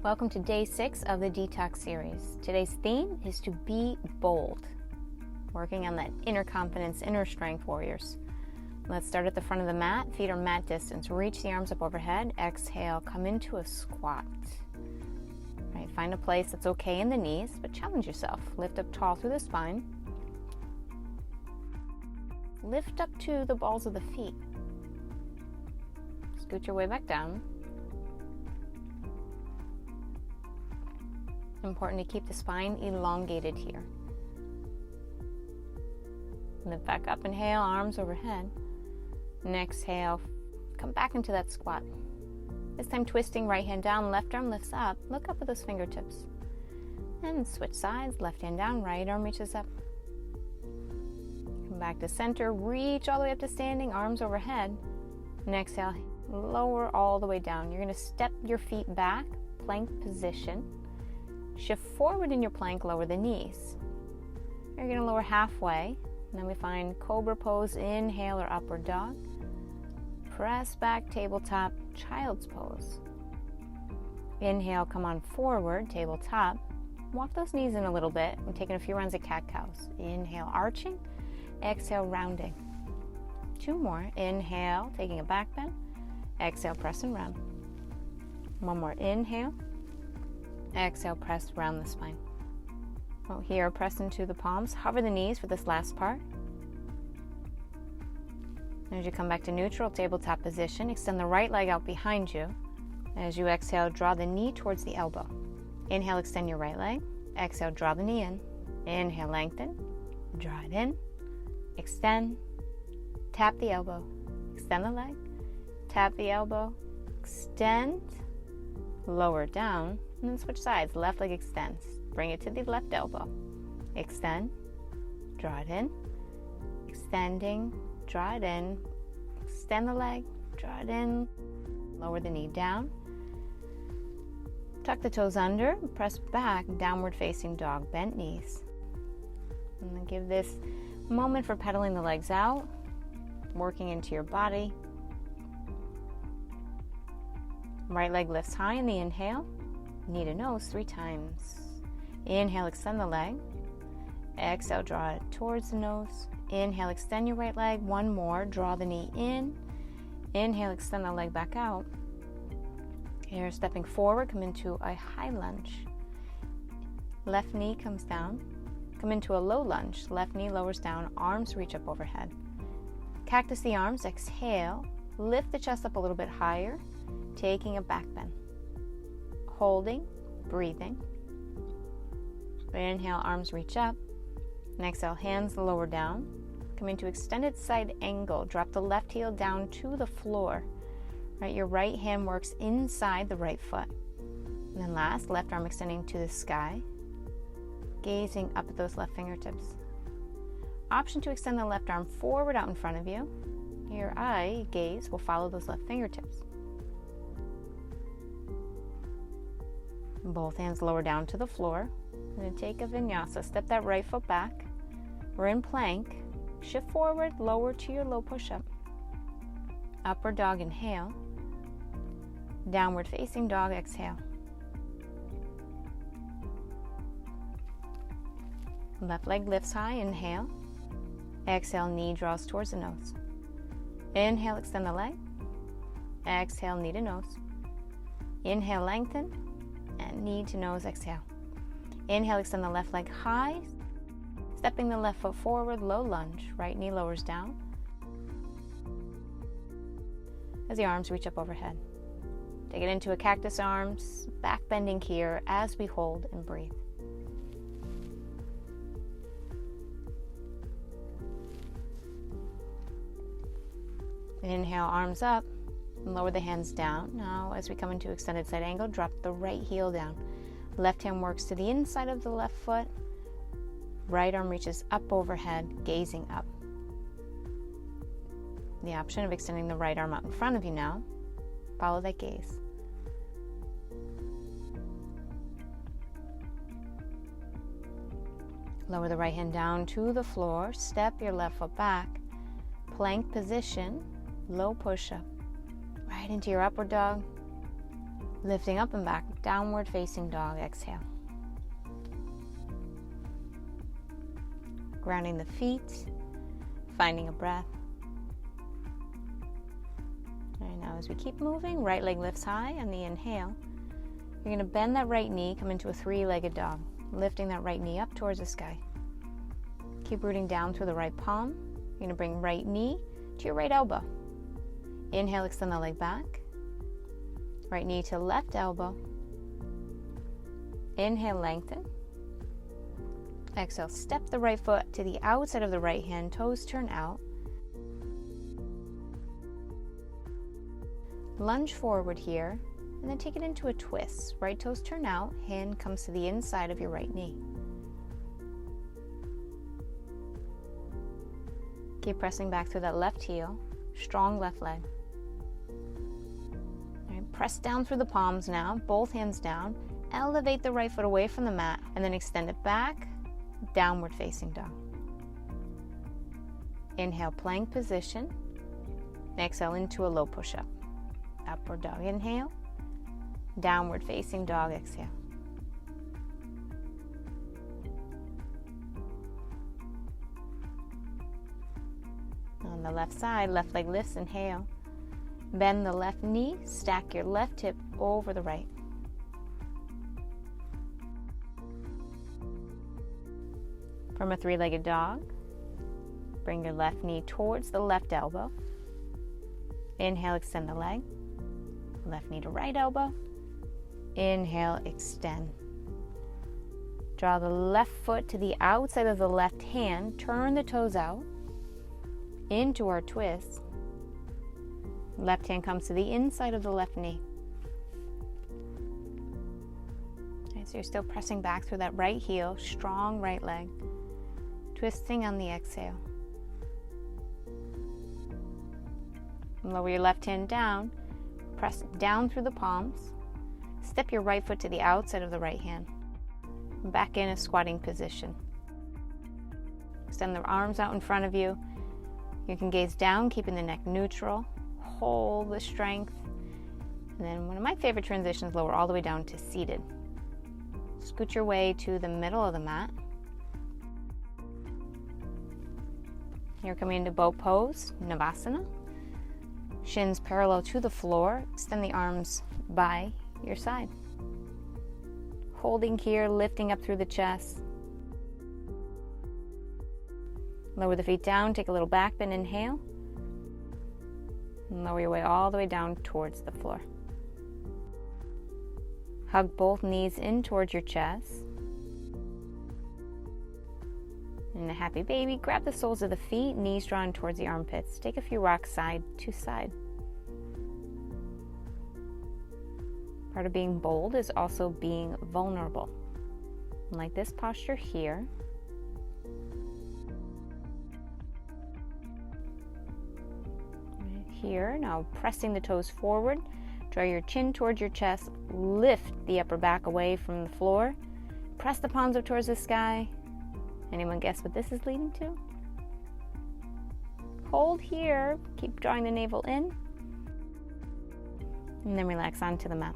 Welcome to day 6 of the Detox Series. Today's theme is to be bold, working on that inner confidence, inner strength warriors. Let's start at the front of the mat, feet are mat distance. Reach the arms up overhead. Exhale, come into a squat. Right, find a place that's okay in the knees, but challenge yourself. Lift up tall through the spine. Lift up to the balls of the feet. Scoot your way back down. Important to keep the spine elongated here. Lift back up, inhale, arms overhead. And exhale, come back into that squat. This time twisting right hand down, left arm lifts up. Look up at those fingertips. And switch sides, left hand down, right arm reaches up. Come back to center, reach all the way up to standing, arms overhead. And exhale, lower all the way down. You're going to step your feet back, plank position. Shift forward in your plank, lower the knees. You're going to lower halfway. And then we find cobra pose, inhale or upward dog. Press back, tabletop, child's pose. Inhale, come on forward, tabletop. Walk those knees in a little bit. I'm taking a few rounds of cat-cows. Inhale, arching. Exhale, rounding. 2 more. Inhale, taking a back bend. Exhale, press and round. 1 more. Inhale. Exhale, press round the spine. Well, here, press into the palms. Hover the knees for this last part. As you come back to neutral, tabletop position, extend the right leg out behind you. As you exhale, draw the knee towards the elbow. Inhale, extend your right leg. Exhale, draw the knee in. Inhale, lengthen. Draw it in. Extend. Tap the elbow. Extend the leg. Tap the elbow. Extend. Lower down. And then switch sides. Left leg extends. Bring it to the left elbow. Extend. Draw it in. Extending. Draw it in. Extend the leg. Draw it in. Lower the knee down. Tuck the toes under. Press back. Downward facing dog. Bent knees. And then give this moment for pedaling the legs out. Working into your body. Right leg lifts high in the inhale. Knee to nose 3 times. Inhale, extend the leg. Exhale, draw it towards the nose. Inhale, extend your right leg. 1 more. Draw the knee in. Inhale, extend the leg back out. Here, stepping forward, come into a high lunge. Left knee comes down. Come into a low lunge. Left knee lowers down. Arms reach up overhead. Cactus the arms. Exhale. Lift the chest up a little bit higher. Taking a back bend. Holding. Breathing. Inhale, arms reach up. And exhale, hands lower down. Come into extended side angle. Drop the left heel down to the floor. Right, your right hand works inside the right foot. And then last, left arm extending to the sky. Gazing up at those left fingertips. Option to extend the left arm forward out in front of you. Your eye gaze will follow those left fingertips. Both hands lower down to the floor. I'm going to take a vinyasa. Step that right foot back. We're in plank. Shift forward, lower to your low push-up. Upward dog, inhale. Downward facing dog, exhale. Left leg lifts high, inhale. Exhale, knee draws towards the nose. Inhale, extend the leg. Exhale, knee to nose. Inhale, lengthen. And knee to nose, exhale. Inhale, extend the left leg high. Stepping the left foot forward, low lunge. Right knee lowers down. As the arms reach up overhead. Take it into a cactus arms. Back bending here as we hold and breathe. Inhale, arms up. And lower the hands down. Now, as we come into extended side angle, drop the right heel down. Left hand works to the inside of the left foot. Right arm reaches up overhead, gazing up. The option of extending the right arm out in front of you now. Follow that gaze. Lower the right hand down to the floor. Step your left foot back. Plank position, low push-up. Right into your upward dog. Lifting up and back, downward facing dog, exhale. Grounding the feet, finding a breath. All right, now as we keep moving, right leg lifts high on the inhale. You're going to bend that right knee, come into a three-legged dog, lifting that right knee up towards the sky. Keep rooting down through the right palm. You're going to bring right knee to your right elbow. Inhale, extend the leg back. Right knee to left elbow. Inhale, lengthen. Exhale, step the right foot to the outside of the right hand, toes turn out. Lunge forward here, and then take it into a twist. Right toes turn out, hand comes to the inside of your right knee. Keep pressing back through that left heel, strong left leg. All right, press down through the palms now, both hands down. Elevate the right foot away from the mat, and then extend it back, downward facing dog. Inhale, plank position. And exhale into a low push-up. Upward dog, inhale. Downward facing dog, exhale. On the left side, left leg lifts, inhale. Bend the left knee, stack your left hip over the right. From a three-legged dog, bring your left knee towards the left elbow. Inhale, extend the leg. Left knee to right elbow. Inhale, extend. Draw the left foot to the outside of the left hand. Turn the toes out into our twist. Left hand comes to the inside of the left knee. Okay, so you're still pressing back through that right heel, strong right leg. Twisting on the exhale. Lower your left hand down. Press down through the palms. Step your right foot to the outside of the right hand. Back in a squatting position. Extend the arms out in front of you. You can gaze down, keeping the neck neutral. Hold the strength. And then one of my favorite transitions, lower all the way down to seated. Scoot your way to the middle of the mat. You're coming into boat pose, Navasana. Shins parallel to the floor. Extend the arms by your side. Holding here, lifting up through the chest. Lower the feet down, take a little back bend, inhale. And lower your way all the way down towards the floor. Hug both knees in towards your chest. In a happy baby, grab the soles of the feet, knees drawn towards the armpits. Take a few rocks side to side. Part of being bold is also being vulnerable. Like this posture here. Right here, now pressing the toes forward. Draw your chin towards your chest. Lift the upper back away from the floor. Press the palms up towards the sky. Anyone guess what this is leading to? Hold here. Keep drawing the navel in. And then relax onto the mat.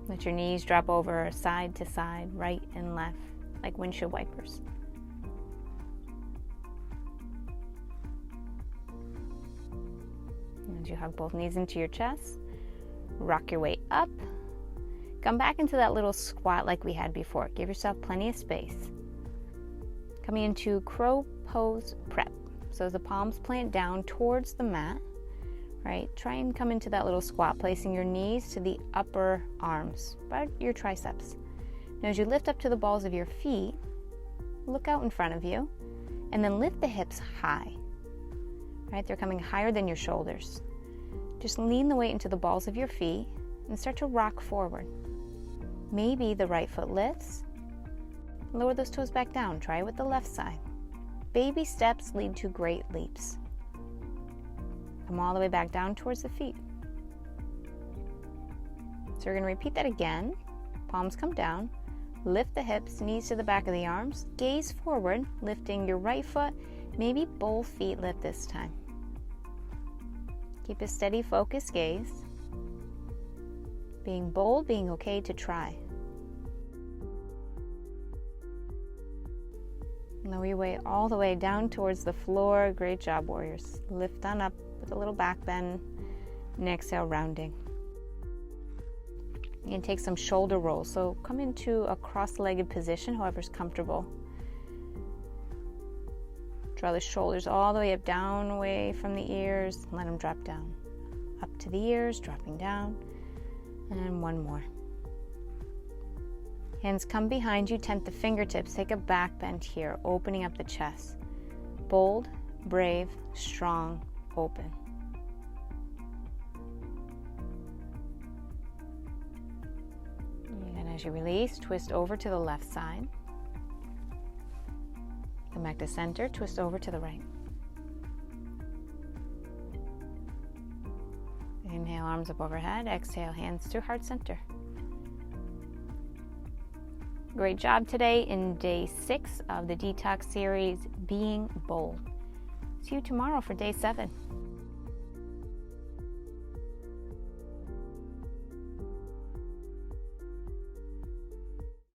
Let your knees drop over side to side, right and left, like windshield wipers. As you hug both knees into your chest, rock your way up. Come back into that little squat like we had before. Give yourself plenty of space. Coming into crow pose prep. So as the palms plant down towards the mat, right? Try and come into that little squat, placing your knees to the upper arms, about your triceps. Now as you lift up to the balls of your feet, look out in front of you, and then lift the hips high. Right? They're coming higher than your shoulders. Just lean the weight into the balls of your feet and start to rock forward. Maybe the right foot lifts. Lower those toes back down. Try it with the left side. Baby steps lead to great leaps. Come all the way back down towards the feet. So we're going to repeat that again. Palms come down. Lift the hips, knees to the back of the arms. Gaze forward, lifting your right foot. Maybe both feet lift this time. Keep a steady, focused gaze. Being bold, being okay to try. Lower your way all the way down towards the floor. Great job, warriors. Lift on up with a little back bend. And exhale, rounding. You can take some shoulder rolls. So come into a cross-legged position, whoever's comfortable. Draw the shoulders all the way up, down, away from the ears. Let them drop down. Up to the ears, dropping down. And one more. Hands come behind you, tent the fingertips. Take a back bend here, opening up the chest. Bold, brave, strong, open. And as you release, twist over to the left side. Come back to center, twist over to the right. Inhale, arms up overhead. Exhale, hands to heart center. Great job today in day 6 of the Detox Series, Being Bold. See you tomorrow for day 7.